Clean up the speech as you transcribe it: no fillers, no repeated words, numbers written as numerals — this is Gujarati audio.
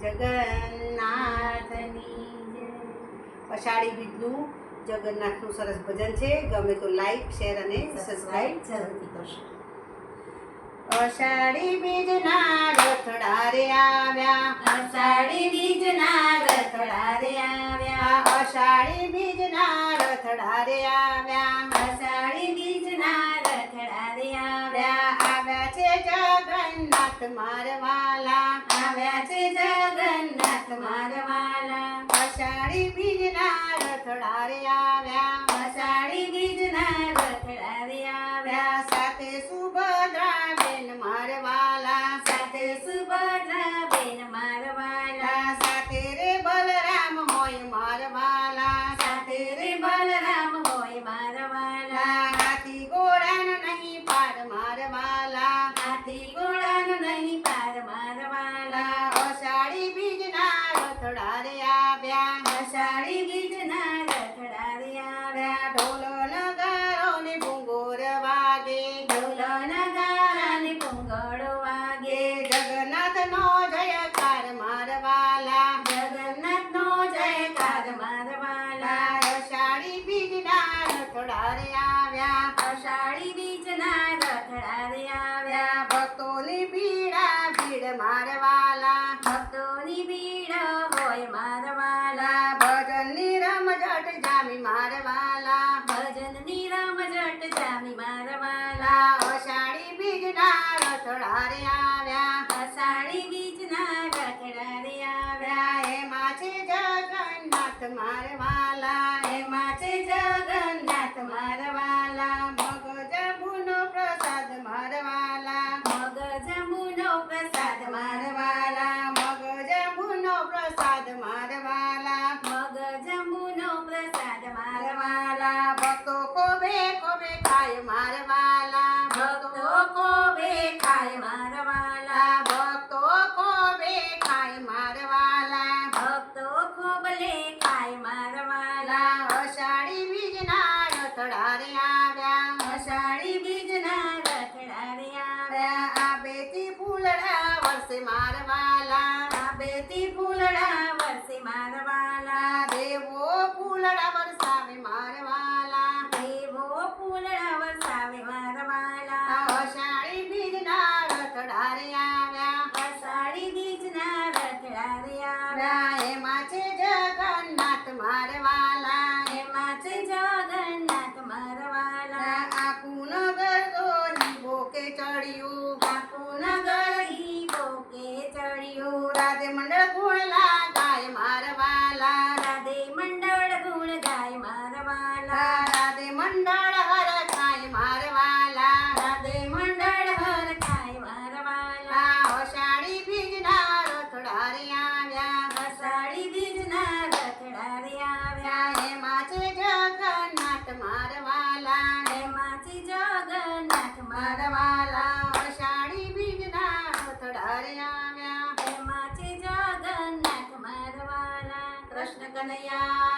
જગન્નાથની જય। અષાઢી બીજનું જગન્નાથનું સરસ ભજન છે, ગમે તો લાઈક શેર અને સબસ્ક્રાઇબ જરૂરથી કરશો। અષાઢી બીજના રથડા રે આવ્યા, અષાઢી બીજના રથડા રે આવ્યા, અષાઢી બીજના રથડા રે આવ્યા, અષાઢી બીજના રથડા રે આવ્યા, આવ્યા છે જગન્નાથ મારવાલા, આવ્યા છે જગન્નાથ મારવાલા, અષાઢી બીજના રથડા રે આવ્યા, અષાઢી બીજના રથડા રે આવ્યા, સાથે સુભદ્રા બેન મારવાલા, સાથે સુભદ્રા બેન મારવાલા, સાથે રે બલરામ હોય મારવાલા, સાથે રે બલરામ હોય મારવાલા, હાથી ઘોડાનો નહીં પાર મારવાલા, હાથી ઘોડાનો નહીં પાર મારવાલા, અષાઢી બીજના રથડા રે આવ્યા, અષાઢી બીજના રથડા રે આવ્યા, ઢોલ નગારો ને ભૂંગોર વાગે, ઢોલ નગારા ને ભૂંગળો વાગે, જગન્નાથનો જયકાર મારવાલા, જગન્નાથનો જયકાર મારવાલા, અષાઢી બીજના રથડા રે આવ્યા, અષાઢી બીજના રથડા રે આવ્યા, ભક્તોની ભીડા ભીડ મારવાલા, ભક્તોની ભીડ હોય મારવાલા, ભજનની રમઝટ જામી મારવાલા, ભજનની રમઝટ જામી મારવાલા, અષાઢી બીજના રથડા રે આવ્યા, અષાઢી બીજના રથડા રે આવ્યા, એમાં છે જગન્નાથ મારવાલા, એમાં છે જગન્નાથ મારવાલા, મગજંબુનો પ્રસાદ મારવાલા, મગજંબુનો પ્રસાદ મારવાલા, મગજંબુનો પ્રસાદ મારવાલા, મગજંબુનો પ્રસાદ મારવાલા, ભક્તો કોબે કોબે ખાય મારવાલા, ભક્તો કોબે ખાય મારવાલા, ભક્તો કોબે ખાય મારવાલા, ભક્તો ખોબલે ખાય મારવાલા, અષાઢી બીજના રથડા રે આવ્યા, અષાઢી બીજના રથડા રે આવ્યા, આ બેટી ફૂલડા વર્ષે મારવાલા, આ બેટી ફૂલડા વરસે મારવાલા, દેવો ફૂલડા વરસાવે મારવાલા, દેવો ફૂલડા વરસાવે મારવાલા, અષાઢી બીજના રથડા રે આવ્યા, અષાઢી બીજના રથડા રે આવ્યા, એમાં છે જગન્નાથ મારવાલા, એમાં છે જગન્નાથ મારવાલા, આખું નગર દોરી બોકે ચડ્યું, આખું નગર ઈ બોકે ચડ્યું, રાધે મંડળ ગુણલા ગાય મારવાલા, રાધે મંડળ ગુણ ગાય મારવાલા, રાધે મંડળ હર ખાય મારવાલા, રાધે મંડળ હર ખાય મારવાલા, અષાઢી બીજના રથડા રે આવ્યા, અષાઢી બીજના રથડા રે આવ્યા, એમાં છે જગન્નાથ મારવાલા, એમાં છે જગન્નાથ મારવાલા, અષાઢી બીજના રથડા રે આવ્યા, એમાં છે જગન્નાથ મારવાલા, કૃષ્ણ કનૈયા